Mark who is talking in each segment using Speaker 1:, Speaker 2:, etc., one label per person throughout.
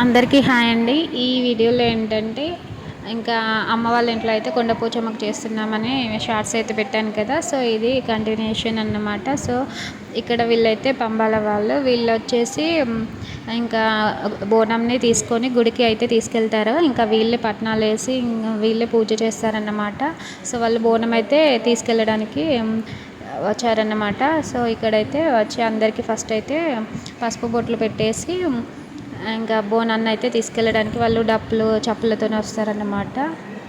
Speaker 1: అందరికీ హాయ్ అండి. ఈ వీడియోలో ఏంటంటే ఇంకా అమ్మ వాళ్ళ ఇంట్లో అయితే కొండపోచమ్మకు చేస్తున్నామని షార్ట్స్ అయితే పెట్టాను కదా. సో ఇది కంటిన్యూషన్ అన్నమాట. సో ఇక్కడ వీళ్ళైతే పంబాల వాళ్ళు వీళ్ళు వచ్చేసి ఇంకా బోనంని తీసుకొని గుడికి అయితే తీసుకెళ్తారు. ఇంకా వీళ్ళే పట్నాలు వేసి వీళ్ళే పూజ చేస్తారన్నమాట. సో వాళ్ళు బోనం అయితే తీసుకెళ్ళడానికి వచ్చారన్నమాట. సో ఇక్కడైతే వచ్చి అందరికీ ఫస్ట్ అయితే పసుపు బొట్లు పెట్టేసి ఇంకా బోనాన్ని అయితే తీసుకెళ్ళడానికి వాళ్ళు డప్పులు చప్పులతో వస్తారన్నమాట.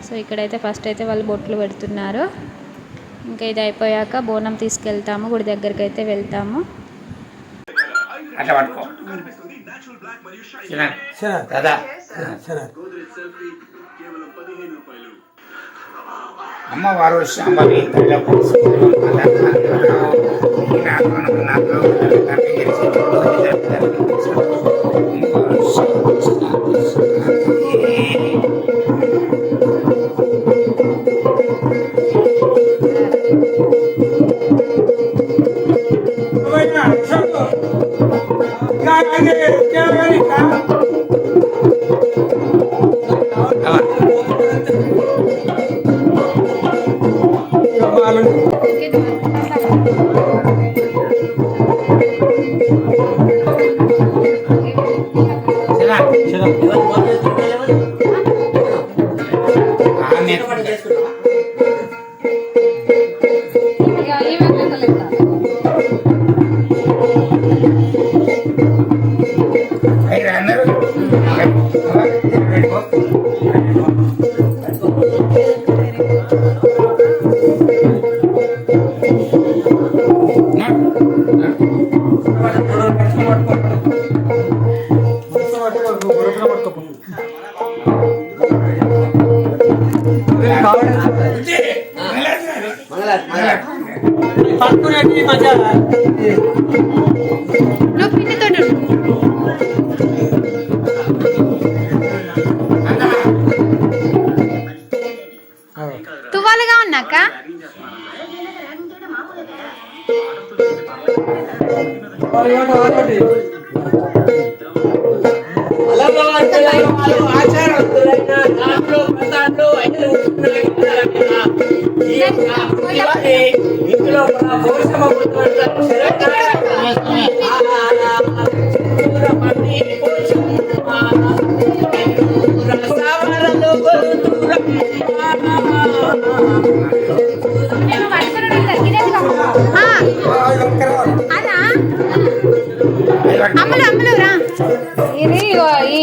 Speaker 1: సో ఇక్కడైతే ఫస్ట్ అయితే వాళ్ళు బొట్లు పెడుతున్నారు. ఇంకా ఇది అయిపోయాక బోనం తీసుకెళ్తాము, గుడి దగ్గరికి అయితే వెళ్తాము.
Speaker 2: అమ్మవారు శాంభవి
Speaker 1: తువ్వాలుగా ఉన్నాక అమ్మలు రా ఇది ఈ